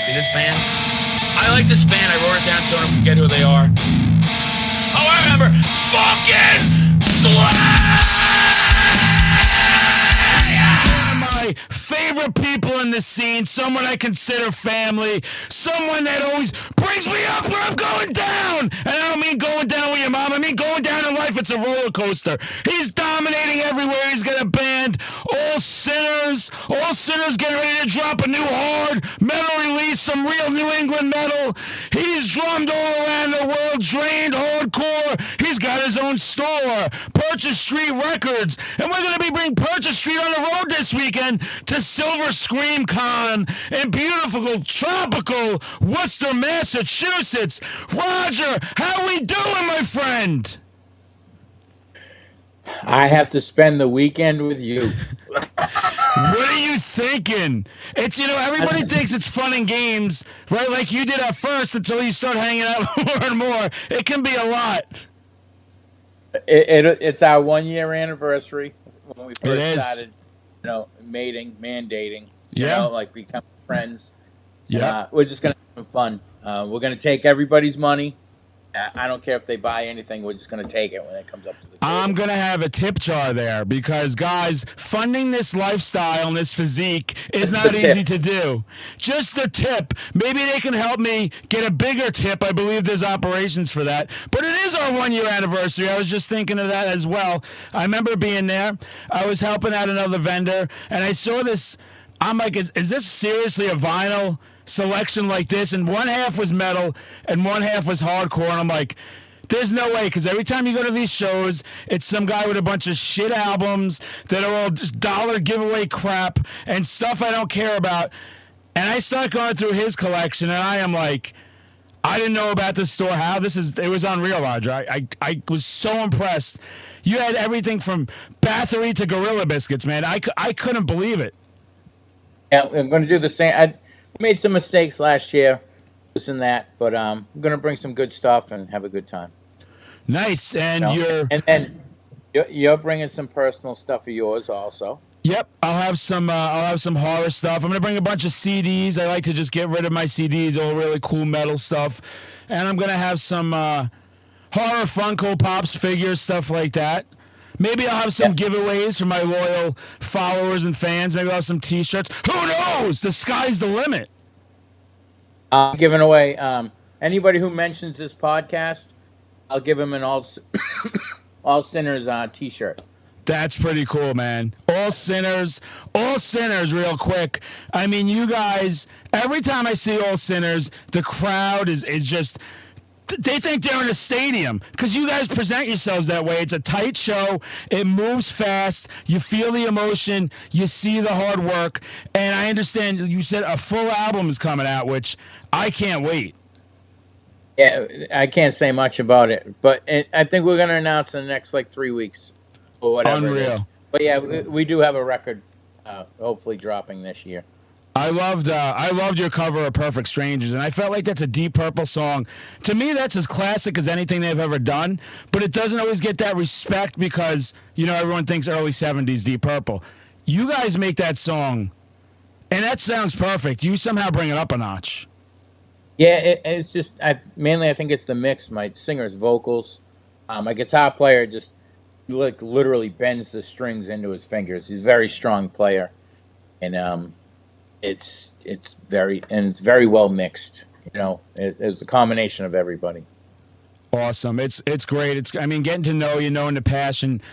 This band? I like this band. I wrote it down so I don't forget who they are. Oh, I remember. Fucking Slay! My favorite people in the scene, someone I consider family, someone that always brings me up where I'm going down. And I don't mean going down with your mom, I mean going down in life. It's a roller coaster. He's dominating everywhere. He's got a band, All Sinners getting ready to drop a new hard metal release, some real New England metal. He's drummed all around the world, drained hardcore. He's got his own store, Purchase Street Records. And we're going to be bringing Purchase Street on the road this weekend to Silver Scream Con in beautiful, tropical Worcester, Massachusetts. Roger, how we doing, my friend? I have to spend the weekend with you. What are you thinking? It's, everybody thinks it's fun and games, right? Like you did at first until you start hanging out more and more. It can be a lot. It's our 1 year anniversary when we first started, mandating, like becoming friends. Yeah. We're just going to have fun. We're going to take everybody's money. I don't care if they buy anything. We're just going to take it when it comes up to the table. I'm going to have a tip jar there because, guys, funding this lifestyle and this physique is not easy to do. Just a tip. Maybe they can help me get a bigger tip. I believe there's operations for that. But it is our 1 year anniversary. I was just thinking of that as well. I remember being there. I was helping out another vendor, and I saw this. I'm like, is this seriously a vinyl selection like this? And one half was metal and one half was hardcore. And I'm like, there's no way, because every time you go to these shows, it's some guy with a bunch of shit albums that are all just dollar giveaway crap and stuff I don't care about. And I start going through his collection, and I am like, I didn't know about this store. It was unreal, Roger. I was so impressed. You had everything from Bathory to Gorilla Biscuits, man. I couldn't believe it. Yeah, I'm going to do the same. I made some mistakes last year, this and that, but I'm going to bring some good stuff and have a good time. Nice, and you're bringing some personal stuff of yours also. Yep, I'll have some horror stuff. I'm gonna bring a bunch of CDs. I like to just get rid of my CDs, all really cool metal stuff, and I'm gonna have some horror Funko Pops figures, stuff like that. Maybe I'll have some giveaways for my loyal followers and fans. Maybe I'll have some T-shirts. Who knows? The sky's the limit. I'm giving away anybody who mentions this podcast. I'll give them an all sinners T-shirt. That's pretty cool, man. All sinners, real quick. I mean, you guys, every time I see All Sinners, the crowd is just, they think they're in a stadium because you guys present yourselves that way. It's a tight show. It moves fast. You feel the emotion. You see the hard work. And I understand you said a full album is coming out, which I can't wait. Yeah, I can't say much about it, but I think we're going to announce in the next 3 weeks or whatever. Unreal. But yeah, we do have a record hopefully dropping this year. I loved your cover of Perfect Strangers, and I felt like that's a Deep Purple song. To me, that's as classic as anything they've ever done, but it doesn't always get that respect because, everyone thinks early 70s Deep Purple. You guys make that song, and that sounds perfect. You somehow bring it up a notch. Yeah, it's just, mainly I think it's the mix, my singer's vocals. My guitar player just literally bends the strings into his fingers. He's a very strong player, and it's very well mixed. It's a combination of everybody. Awesome. It's great. Getting to know you, knowing the passion,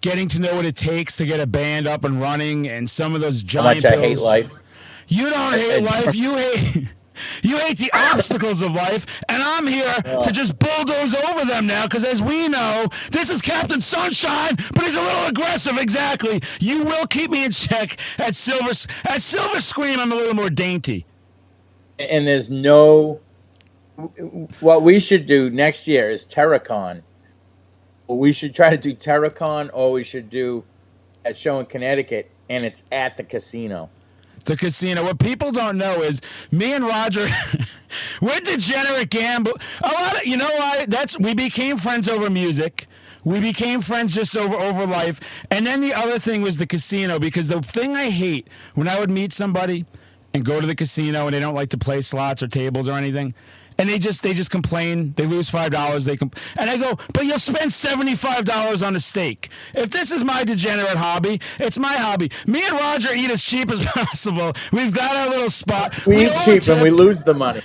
getting to know what it takes to get a band up and running, and some of those giant How much I hate life. You don't hate life. You hate the obstacles of life, and I'm here to just bulldoze over them now, because as we know, this is Captain Sunshine, but he's a little aggressive, exactly. You will keep me in check at Silver Scream. I'm a little more dainty. And there's what we should do next year is Terracon. We should try to do Terracon, or we should do a show in Connecticut, and it's at the casino. The casino. What people don't know is me and Roger, we're degenerate gamble. A lot of, why? We became friends over music. We became friends just over life. And then the other thing was the casino, because the thing I hate when I would meet somebody and go to the casino and they don't like to play slots or tables or anything. And they just complain. They lose $5. And I go, but you'll spend $75 on a steak. If this is my degenerate hobby, it's my hobby. Me and Roger eat as cheap as possible. We've got our little spot. We eat cheap and we lose the money.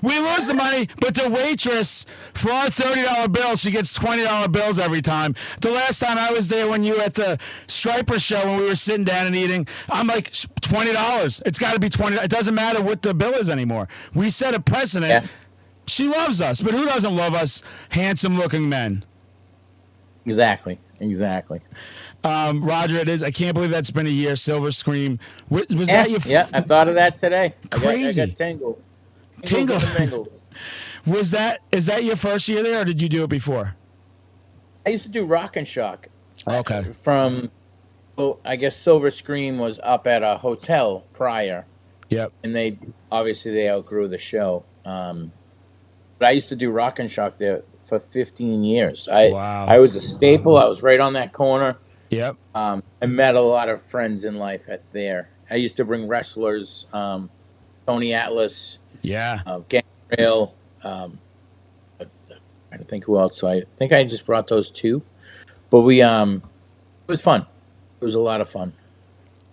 We lose the money, but the waitress, for our $30 bill, she gets $20 bills every time. The last time I was there when you were at the Striper show when we were sitting down and eating, I'm like, $20. It's got to be $20. It doesn't matter what the bill is anymore. We set a precedent. Yeah. She loves us, but who doesn't love us handsome-looking men? Exactly. Roger, it is. I can't believe that's been a year. Silver Scream. Was that your... Yeah, I thought of that today. Crazy. I got tingled. Tingle. Is that your first year there, or did you do it before? I used to do Rock and Shock. Okay. I guess Silver Scream was up at a hotel prior. Yep. And they outgrew the show. But I used to do Rock and Shock there for 15 years. Wow. I was a staple. I was right on that corner. Yep. I met a lot of friends in life there. I used to bring wrestlers, Tony Atlas. Yeah. Gangrel. I don't think who else. I think I just brought those two. But it was fun. It was a lot of fun.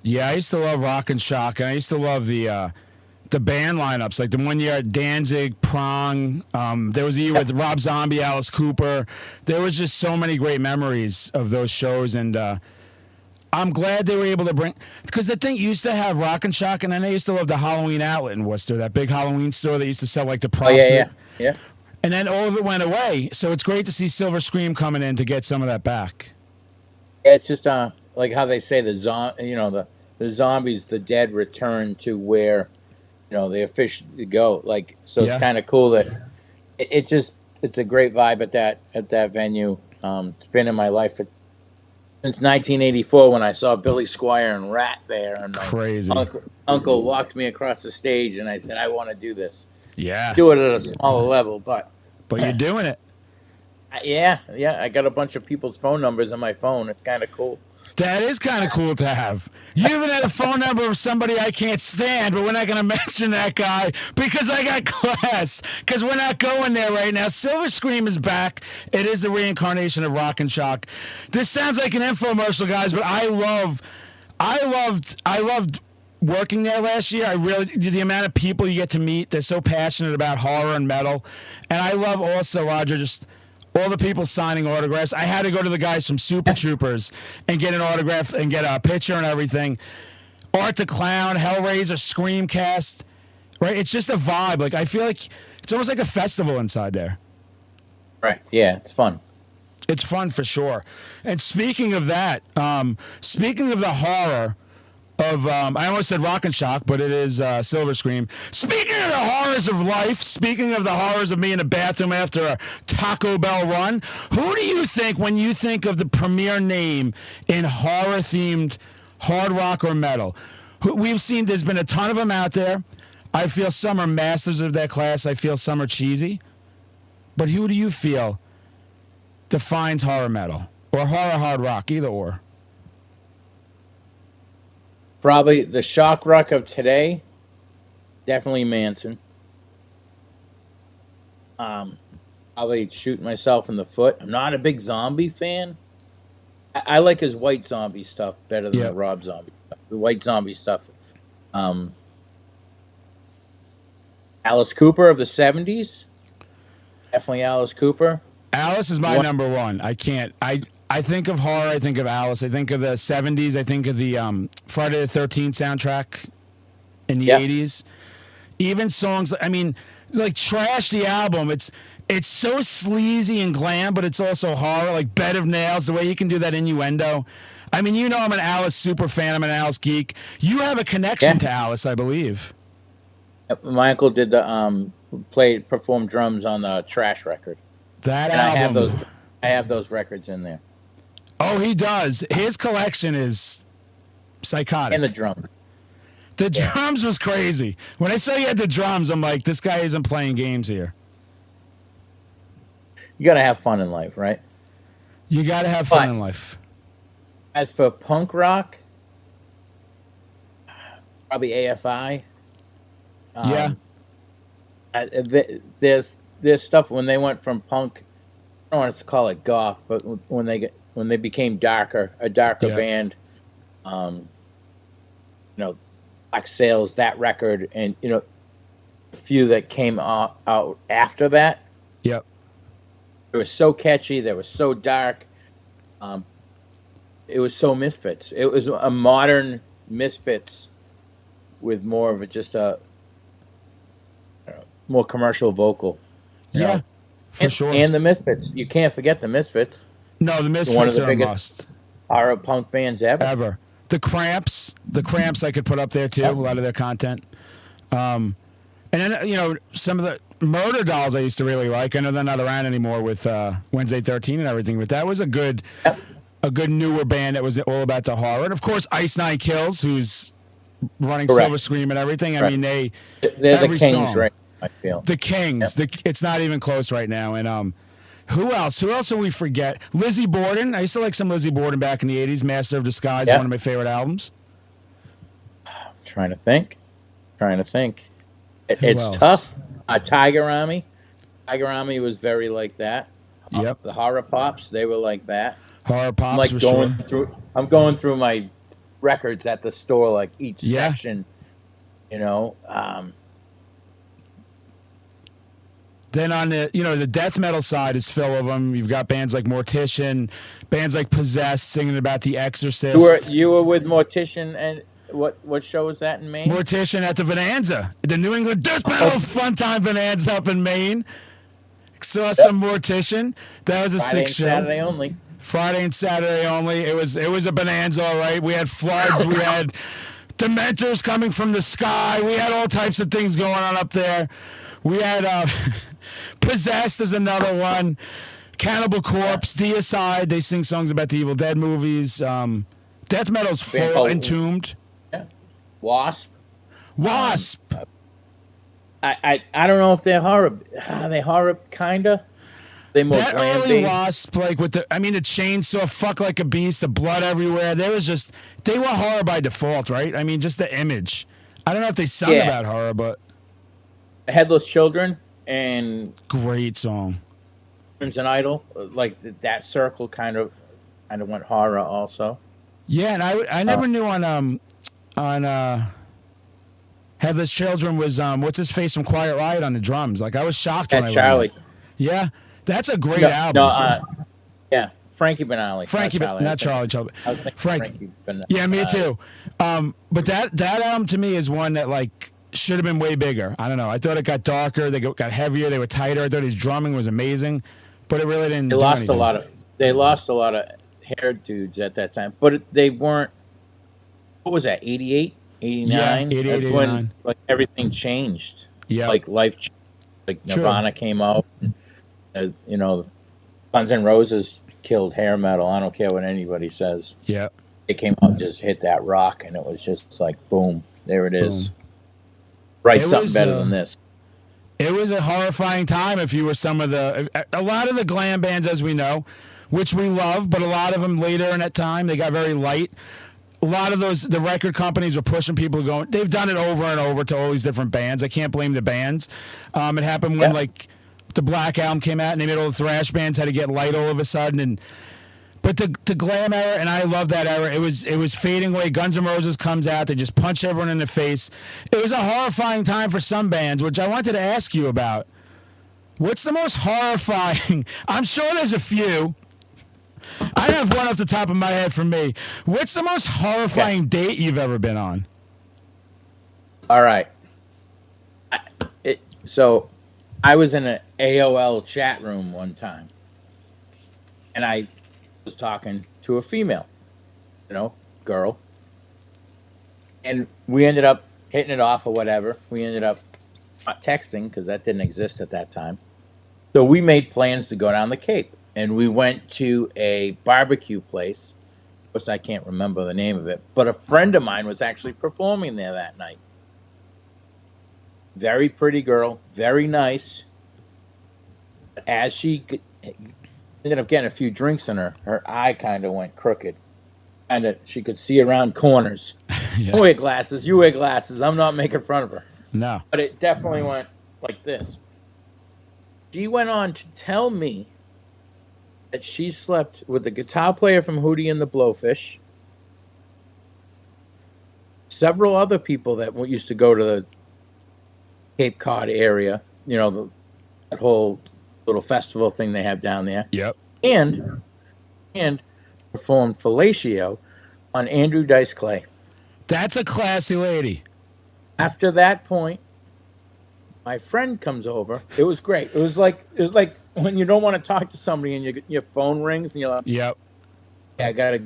Yeah, I used to love Rock and Shock, and I used to love the band lineups. Like the one year at Danzig, Prong. There was a year with Rob Zombie, Alice Cooper. There was just so many great memories of those shows, and I'm glad they were able to bring, because the thing used to have Rock and Shock, and then they used to love the Halloween outlet in Worcester, that big Halloween store that used to sell like the props. Yeah. And then all of it went away. So it's great to see Silver Scream coming in to get some of that back. Yeah, it's just like how they say the zombies, the dead return to where they officially go. Like, so it's kind of cool that it's a great vibe at that venue. It's been in my life since 1984 when I saw Billy Squire and Rat there, and crazy uncle walked me across the stage, and I said, I want to do this. Yeah, do it at a smaller level, but you're doing it. Yeah. I got a bunch of people's phone numbers on my phone. It's kind of cool. That is kind of cool to have. You even had a phone number of somebody I can't stand, but we're not going to mention that guy because I got class. Because we're not going there right now. Silver Scream is back. It is the reincarnation of Rock and Shock. This sounds like an infomercial, guys, but I loved working there last year. I really, the amount of people you get to meet, they're so passionate about horror and metal. And I love also, Roger, just all the people signing autographs. I had to go to the guys from Super Troopers and get an autograph and get a picture and everything. Art the Clown, Hellraiser, Screamcast. Right? It's just a vibe. Like, I feel like it's almost like a festival inside there. Right. Yeah, it's fun. It's fun for sure. And speaking of that, speaking of the horror of, I almost said Rock and Shock, but it is Silver Scream. Speaking of the horrors of life, speaking of the horrors of me in the bathroom after a Taco Bell run, who do you think, when you think of the premier name in horror-themed hard rock or metal? We've seen there's been a ton of them out there. I feel some are masters of their class. I feel some are cheesy. But who do you feel defines horror metal? Or horror hard rock, either or? Probably the shock rock of today, definitely Manson. Probably shoot myself in the foot. I'm not a big zombie fan. I like his white zombie stuff better than the Rob Zombie stuff. The white zombie stuff. Alice Cooper of the 70s. Definitely Alice Cooper. Alice is my number one. I think of horror. I think of Alice. I think of the 70s. I think of the Friday the 13th soundtrack in the 80s. Even songs, I mean, like Trash, the album, it's so sleazy and glam, but it's also horror, like Bed of Nails, the way you can do that innuendo. I mean, I'm an Alice super fan. I'm an Alice geek. You have a connection to Alice, I believe. My uncle did performed drums on the Trash record. That album. I have those records in there. Oh, he does. His collection is psychotic. And the drums. The drums was crazy. When I saw you had the drums, I'm like, this guy isn't playing games here. You got to have fun in life, right? You got to have fun in life. As for punk rock, probably AFI. Yeah. There's stuff when they went from punk. I don't want to call it goth, but when they became a darker Yeah. band, um, Black Sails, that record, and a few that came out after that. Yep. They were so catchy. They were so dark. Um, it was so Misfits. It was a modern Misfits with more of just a more commercial vocal. You Yeah. know, For sure. and the Misfits. You can't forget the Misfits. No, the One of Misfits the are a biggest must. horror punk bands ever. Ever. The Cramps I could put up there too, a lot of their content. And then, some of the Murder Dolls I used to really like. I know they're not around anymore with Wednesday 13 and everything, but that was a good newer band that was all about the horror. And of course, Ice Nine Kills, who's running Correct. Silver Scream and everything. I Right. mean, They're every the Kings, song. right? I feel. The Kings. It's not even close right now. And who else? Who else do we forget? Lizzie Borden. I used to like some Lizzie Borden back in the 80s. Master of Disguise, Yeah. one of my favorite albums. Trying to think. It's else? tough. Tiger Army. Tiger Army was very like that. Yep. The Horror Pops, they were like that. Horror Pops, I'm like for going sure. through. I'm going through my records at the store, like each Yeah. section. Then on the death metal side is full of them. You've got bands like Mortician, bands like Possessed singing about The Exorcist. You were with Mortician, and what show was that in Maine? Mortician at the Bonanza, the New England Death Metal Fun Time Bonanza up in Maine. Saw some Mortician. That was a Friday sick and show. Saturday only. Friday and Saturday only. It was a bonanza, all right. We had floods. We had Dementors coming from the sky. We had all types of things going on up there. We had Possessed is another one. Cannibal Corpse, Deicide. They sing songs about the Evil Dead movies. Death metal's full. Entombed. Yeah. Wasp. Wasp. I don't know if they're horror. Are they horror kinda? They more That glam early based. Wasp, like the chainsaw, fuck like a beast, the blood everywhere. They were horror by default, right? I mean, just the image. I don't know if they sung about horror, but Headless Children and great song. Crimson Idol, like that circle kind of went horror also. Yeah, and I never knew on Headless Children was what's his face from Quiet Riot on the drums. Like I was shocked when I Charlie. learned that. Yeah, that's a great album. Yeah, Frankie Benali. Frankie, not Charlie. I was thinking Frankie Benali. Yeah, me too. But that album to me is one that like should have been way bigger. I don't know. I thought it got darker. They got heavier. They were tighter. I thought his drumming was amazing, but it really didn't. They lost a lot of hair dudes at that time, but they weren't. What was that? 88, 89? Yeah, 88, That's 89. when like everything changed. Yeah, like life changed. Like Nirvana came out. Guns N' Roses killed hair metal. I don't care what anybody says. Yeah, it came out and just hit that rock, and it was just like boom, there it is. Boom. Write something better than this. It was a horrifying time if you were a lot of the glam bands, as we know, which we love, but a lot of them later in that time, they got very light. A lot of the record companies were pushing people going, they've done it over and over to all these different bands. I can't blame the bands. It happened when like the Black Album came out and they made all the thrash bands had to get light all of a sudden. But the glam era, and I love that era, it was fading away. Guns N' Roses comes out, they just punch everyone in the face. It was a horrifying time for some bands, which I wanted to ask you about. What's the most horrifying? I'm sure there's a few. I have one off the top of my head for me. What's the most horrifying date you've ever been on? All right. So I was in an AOL chat room one time, and I was talking to a female, girl, and we ended up hitting it off or whatever. We ended up not texting because that didn't exist at that time. So we made plans to go down the Cape, and we went to a barbecue place. Of course, I can't remember the name of it, but a friend of mine was actually performing there that night. Very pretty girl, very nice. As she ended up getting a few drinks in her eye kind of went crooked. And she could see around corners. Yeah. You wear glasses. I'm not making fun of her. No. But it definitely went like this. She went on to tell me that she slept with the guitar player from Hootie and the Blowfish, several other people that used to go to the Cape Cod area, that whole little festival thing they have down there, Yep. and performed fellatio on Andrew Dice Clay. That's a classy lady. After that point, my friend comes over. It was great. It was like when you don't want to talk to somebody and your phone rings and you're like, Yep. "Yeah, I gotta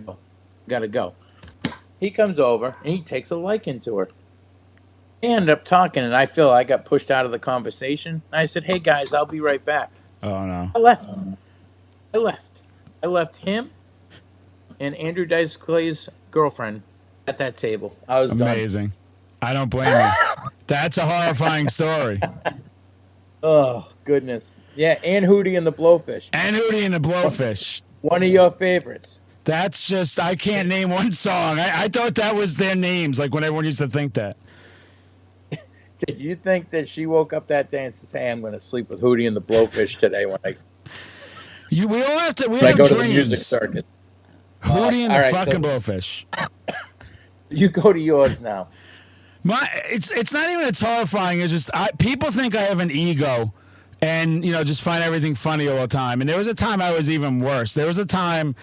go." He comes over and he takes a liking to her. They end up talking, and I feel I got pushed out of the conversation. I said, "Hey guys, I'll be right back." Oh no. I left. I left him and Andrew Dice Clay's girlfriend at that table. I was amazing. I don't blame you. That's a horrifying story. Oh goodness, yeah, and Hootie and the Blowfish. And Hootie and the Blowfish. One of your favorites. That's just, I can't name one song. I thought that was their names, like when everyone used to think that. Did you think that she woke up that day and says, "Hey, I'm going to sleep with Hootie and the Blowfish today when We all have to. We I have go dreams. to the music circuit"? Hootie and the right, fucking Blowfish. You go to yours now. It's not even it's horrifying. It's just people think I have an ego, and just find everything funny all the time. And there was a time I was even worse. There was a time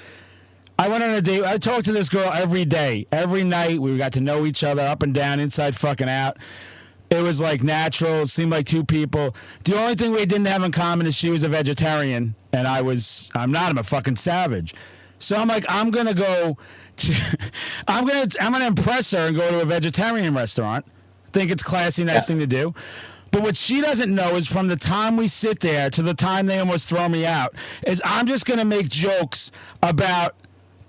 I went on a date. I talked to this girl every day, every night. We got to know each other up and down, inside, fucking out. It was like natural. It seemed like two people. The only thing we didn't have in common is she was a vegetarian, and I'm not. I'm a fucking savage. So I'm like, I'm gonna impress her and go to a vegetarian restaurant. Think it's classy, nice thing to do. But what she doesn't know is from the time we sit there to the time they almost throw me out, is I'm just gonna make jokes about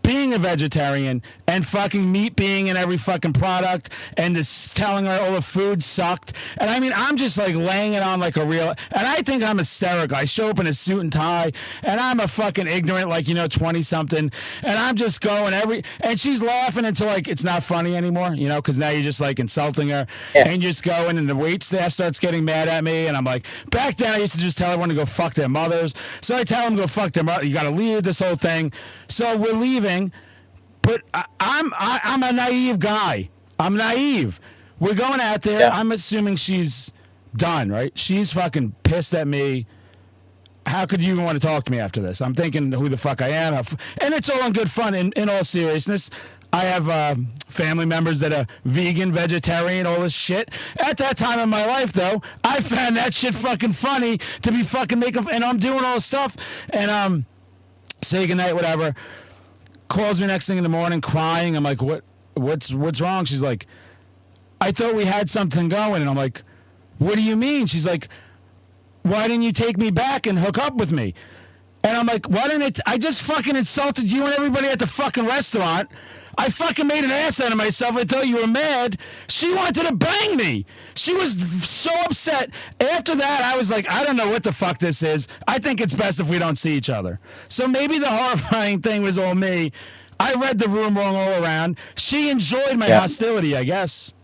being a vegetarian and fucking meat being in every fucking product and just telling her all the food sucked. And I mean, I'm just like laying it on like a real, and I think I'm hysterical. I show up in a suit and tie and I'm a fucking ignorant, 20 something. And I'm just going and she's laughing until like, it's not funny anymore, cause now you're just like insulting her and you're just going and the wait staff starts getting mad at me. And I'm like, back then I used to just tell everyone to go fuck their mothers. So I tell them to go fuck their mother. You got to leave this whole thing. So we're leaving. But I'm a naive guy. I'm naive. We're going out there. Yeah. I'm assuming she's done, right? She's fucking pissed at me. How could you even want to talk to me after this? I'm thinking who the fuck I am. And it's all in good fun. In all seriousness, I have family members that are vegan, vegetarian, all this shit. At that time in my life, though, I found that shit fucking funny to be fucking making. And I'm doing all this stuff. And say goodnight, whatever. Calls me next thing in the morning crying. I'm like, what's wrong? She's like, I thought we had something going. And I'm like, what do you mean? She's like, why didn't you take me back and hook up with me? And I'm like, why didn't I just fucking insulted you and everybody at the fucking restaurant. I fucking made an ass out of myself. I thought you were mad. She wanted to bang me. She was so upset. After that, I was like, I don't know what the fuck this is. I think it's best if we don't see each other. So maybe the horrifying thing was all me. I read the room wrong all around. She enjoyed my hostility, I guess.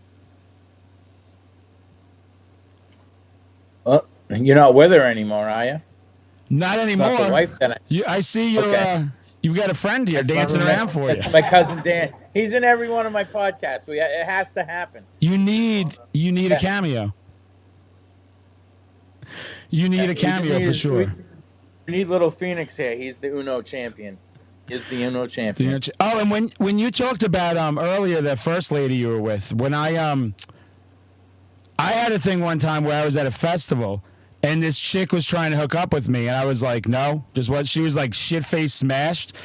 Well, you're not with her anymore, are you? Not anymore. Not the wife that I see you're... You've got a friend here dancing around for you. My cousin Dan. He's in every one of my podcasts. It has to happen. You need a cameo. You need a cameo for sure. We need little Phoenix here. He's the Uno champion. He's the Uno champion. Oh, and when you talked about earlier that first lady you were with, when I had a thing one time where I was at a festival. And this chick was trying to hook up with me. And I was like, no. Just what? She was like shit-faced smashed.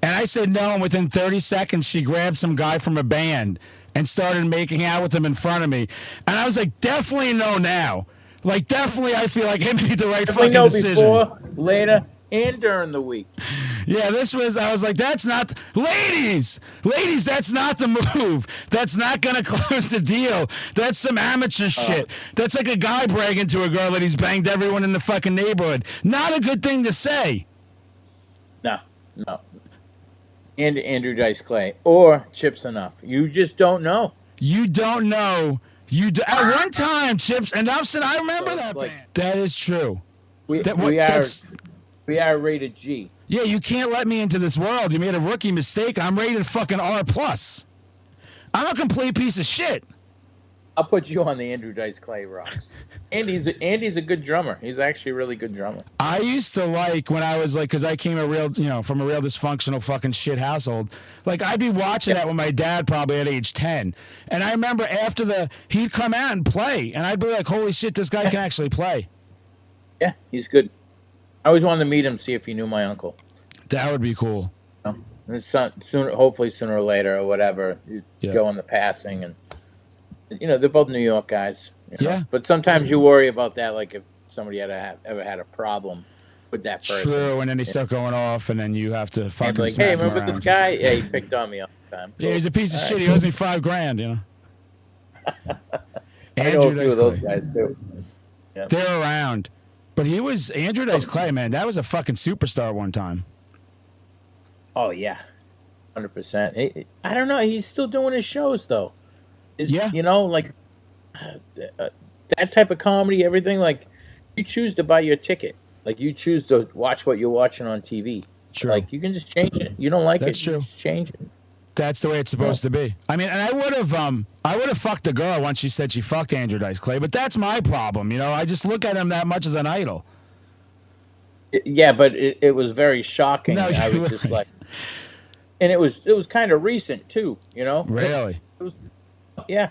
And I said no. And within 30 seconds, she grabbed some guy from a band and started making out with him in front of me. And I was like, definitely no now. Like, definitely I feel like I made the right fucking decision. Before, later, and during the week. Yeah, I was like, that's not, ladies, that's not the move. That's not going to close the deal. That's some amateur shit. That's like a guy bragging to a girl that he's banged everyone in the fucking neighborhood. Not a good thing to say. No. And Andrew Dice Clay or Chips Enough. You just don't know. You don't know At one time, Chips and Upson. I remember So, that like, band. That is true. we That, we what, are that's, we are rated G. yeah, you can't let me into this world. You made a rookie mistake. I'm rated fucking R plus. I'm a complete piece of shit. I'll put you on the Andrew Dice Clay rocks. Andy's a good drummer. He's actually a really good drummer. I used to like when I was like, because I came from a real dysfunctional fucking shit household. Like I'd be watching that with my dad probably at age 10, and I remember he'd come out and play, and I'd be like, holy shit, this guy can actually play. Yeah, he's good. I always wanted to meet him, see if he knew my uncle. That would be cool. And it's hopefully sooner or later or whatever, you go in the passing, and they're both New York guys. Yeah. But sometimes you worry about that, like if somebody ever had a problem with that person. True, and then they start going off, and then you have to fucking like, smack hey, them remember around. this guy? Yeah, he picked on me all the time. Yeah, he's a piece of shit. He owes me $5,000. I know a few of those guys too. Yeah. They're around, but Andrew Dice Clay, man. That was a fucking superstar one time. Oh yeah, 100%. I don't know. He's still doing his shows though. Like that type of comedy, everything. Like you choose to buy your ticket. Like you choose to watch what you're watching on TV. True. Like you can just change it. You don't like That's it. true. You just change it. That's the way it's supposed to be. I mean, and I would have fucked a girl once she said she fucked Andrew Dice Clay, but that's my problem. I just look at him that much as an idol. Yeah, but it was very shocking. No, I was just like, and it was kind of recent too. Really? It was, yeah.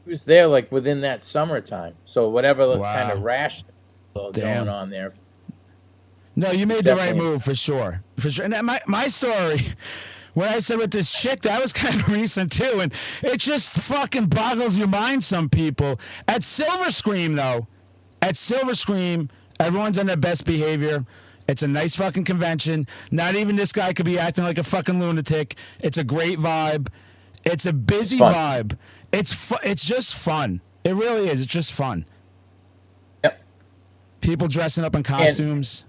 He was there like within that summertime. So whatever kind of rash going on there. No, you made the right move for sure. For sure. And my story, when I said with this chick, that was kind of recent too. And it just fucking boggles your mind, some people. At Silver Scream, though, everyone's on their best behavior. It's a nice fucking convention. Not even this guy could be acting like a fucking lunatic. It's a great vibe. It's a busy vibe. It's just fun. It really is. It's just fun. Yep. People dressing up in costumes.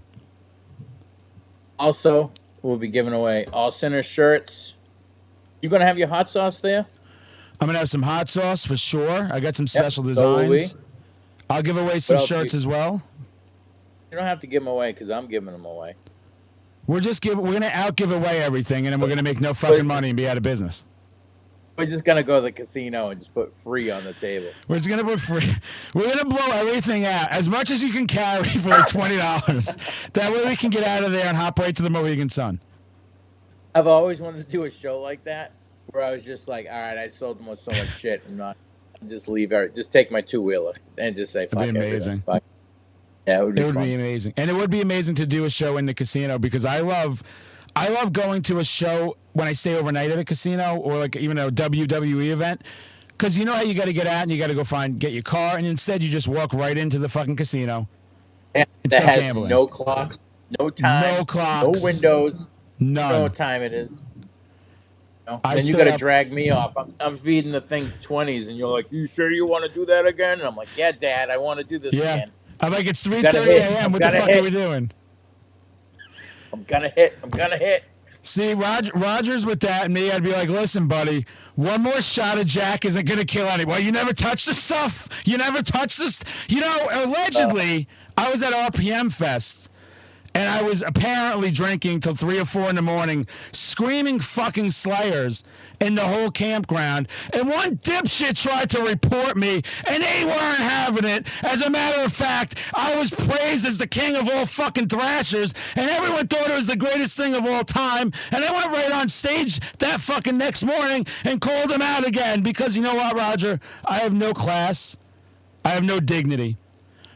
Also, we'll be giving away All Sinners shirts. You gonna have your hot sauce there? I'm gonna have some hot sauce for sure. I got some special designs. I'll give away some shirts as well. You don't have to give them away because I'm giving them away. We're gonna out-give away everything, and then we're gonna make no fucking money and be out of business. We're just gonna go to the casino and just put free on the table. We're just gonna put free. We're gonna blow everything out as much as you can carry for like $20. That way we can get out of there and hop right to the Mohegan Sun. I've always wanted to do a show like that where I was just like, all right, I sold them so much shit and not just leave just take my two-wheeler and just say fuck. It'd be amazing. Fuck. Yeah, it would be amazing, and it would be amazing to do a show in the casino because I love going to a show when I stay overnight at a casino or like even a WWE event. Because you know how you got to get out and you got to go get your car, and instead you just walk right into the fucking casino. Yeah, that has gambling. No clocks, no time, no clocks, no windows, none. No time it is. Then you got to drag me off. I'm feeding the things 20s, and you're like, "You sure you want to do that again?" And I'm like, "Yeah, Dad, I want to do this again." I'm like, "It's 3:30 a.m. What the fuck are we doing?" I'm gonna hit. See, Roger's with that, and me, I'd be like, listen, buddy, one more shot of Jack isn't going to kill anyone. You never touch the stuff. You never touch this. Allegedly, I was at RPM Fest, and I was apparently drinking till 3 or 4 in the morning, screaming fucking slayers in the whole campground. And one dipshit tried to report me, and they weren't having it. As a matter of fact, I was praised as the king of all fucking thrashers, and everyone thought it was the greatest thing of all time. And I went right on stage that fucking next morning and called him out again because you know what, Roger? I have no class. I have no dignity.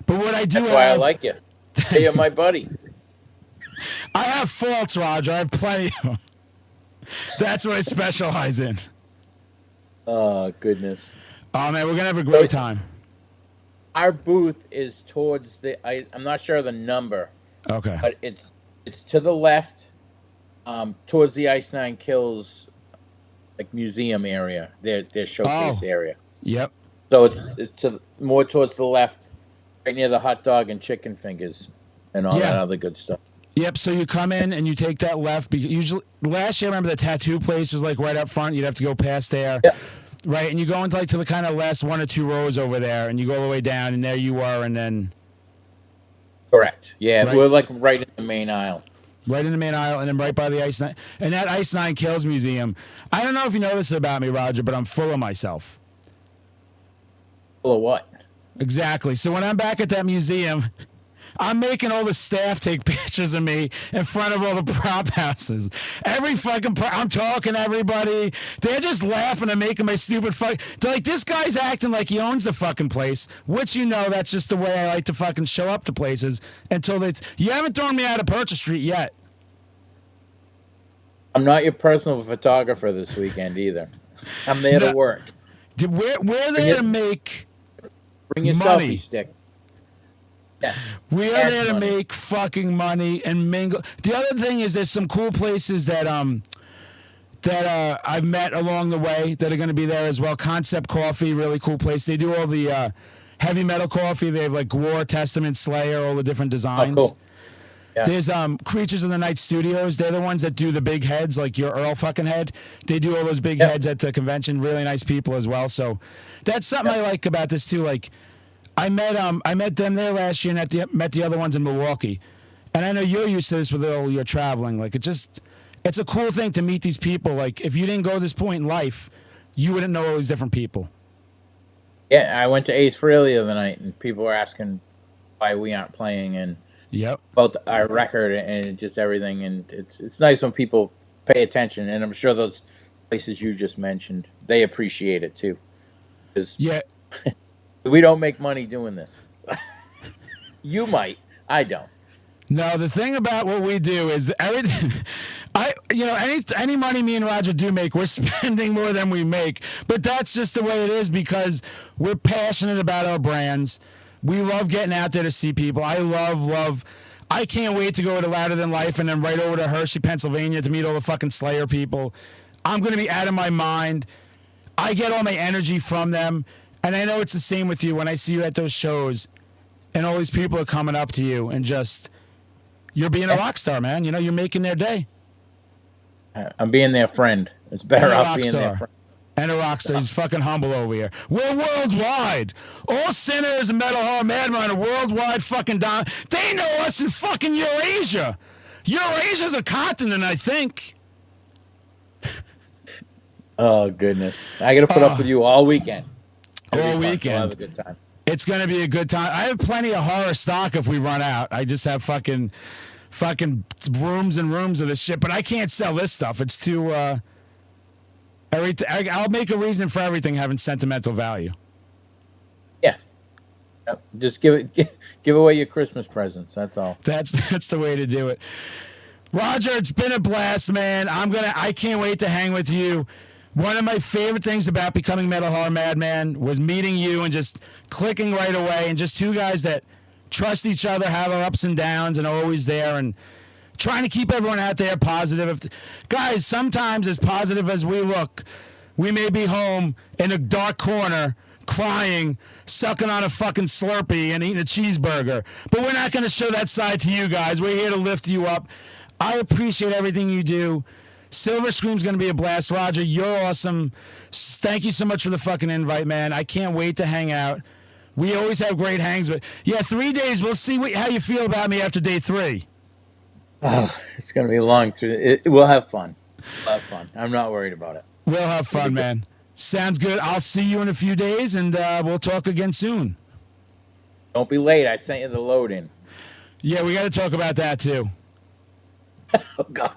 But what I do That's why I like you. Hey, you're my buddy. I have faults, Roger. I have plenty of them. That's what I specialize in. Oh, goodness. Oh, man, we're going to have a great time. Our booth is towards I'm not sure of the number. Okay. But it's to the left, towards the Ice Nine Kills like museum area, their showcase area. Yep. So it's more towards the left, right near the hot dog and chicken fingers and all that other good stuff. Yep, so you come in and you take that left. Usually, last year, I remember the tattoo place was like right up front. You'd have to go past there. Yep. Right, and you go into like to the kind of last one or two rows over there, and you go all the way down, and there you are, and then Correct. Yeah, Right. we're like right in the main aisle. right in the main aisle, and then right by the Ice Nine, and that Ice Nine Kills Museum. I don't know if you know this about me, Roger, but I'm full of myself. Full of what? Exactly. So when I'm back at that museum, I'm making all the staff take pictures of me in front of all the prop houses. Every fucking I'm talking to everybody. They're just laughing and making my stupid fuck. They're like, this guy's acting like he owns the fucking place, which you know that's just the way I like to fucking show up to places until they. You haven't thrown me out of Purchase Street yet. I'm not your personal photographer this weekend either. I'm there No. to work. We're there to make Bring your money. selfie stick. Yes. We are Cash there to money. make fucking money and mingle. The other thing is there's some cool places that I've met along the way that are going to be there as well. Concept Coffee, really cool place. They do all the heavy metal coffee. They have like War, Testament, Slayer, all the different Oh, designs. cool. Yeah. There's Creatures of the Night Studios. They're the ones that do the big heads, like your Earl fucking head. They do all those big Yep. heads at the convention. Really nice people as well. So that's something I like about this too. Like I met them there last year and met the other ones in Milwaukee. And I know you're used to this with all your traveling. Like it's a cool thing to meet these people. Like if you didn't go to this point in life, you wouldn't know all these different people. Yeah, I went to Ace Frehley the other night, and people were asking why we aren't playing and Yep. about our record and just everything. And it's nice when people pay attention, and I'm sure those places you just mentioned, they appreciate it too. Because Yeah. we don't make money doing this. You might. I don't. No, the thing about what we do is that everything. Any money me and Roger do make, we're spending more than we make. But that's just the way it is because we're passionate about our brands. We love getting out there to see people. I love. I can't wait to go to Louder Than Life and then right over to Hershey, Pennsylvania to meet all the fucking Slayer people. I'm going to be out of my mind. I get all my energy from them. And I know it's the same with you when I see you at those shows and all these people are coming up to you and just, you're being a rock star, man. You know, you're making their day. I'm being their friend. It's better And a off rock being their star. friend. And a rock star. He's fucking humble over here. We're worldwide. All sinners and metal horror madmen are worldwide fucking down. They know us in fucking Eurasia. Eurasia's a continent, I think. Oh, goodness. I got to put up with you all weekend. It'll be All fun. We'll weekend. have a good time. It's going to be a good time. I have plenty of horror stock if we run out. I just have fucking rooms and rooms of this shit, but I can't sell this stuff. It's too I'll make a reason for everything having sentimental value. Yeah. Yep. Just give away your Christmas presents. That's all. That's the way to do it. Roger, it's been a blast, man. I can't wait to hang with you. One of my favorite things about becoming Metal Horror Madman was meeting you and just clicking right away, and just two guys that trust each other, have our ups and downs, and are always there, and trying to keep everyone out there positive. Guys, sometimes as positive as we look, we may be home in a dark corner crying, sucking on a fucking Slurpee and eating a cheeseburger. But we're not going to show that side to you guys. We're here to lift you up. I appreciate everything you do. Silver Scream's going to be a blast. Roger, you're awesome. Thank you so much for the fucking invite, man. I can't wait to hang out. We always have great hangs, but yeah, 3 days. We'll see how you feel about me after day 3. Oh, it's going to be long. We'll have fun. We'll have fun. I'm not worried about it. We'll have fun, man. Sounds good. I'll see you in a few days, and we'll talk again soon. Don't be late. I sent you the load in. Yeah, we got to talk about that, too. Oh, God.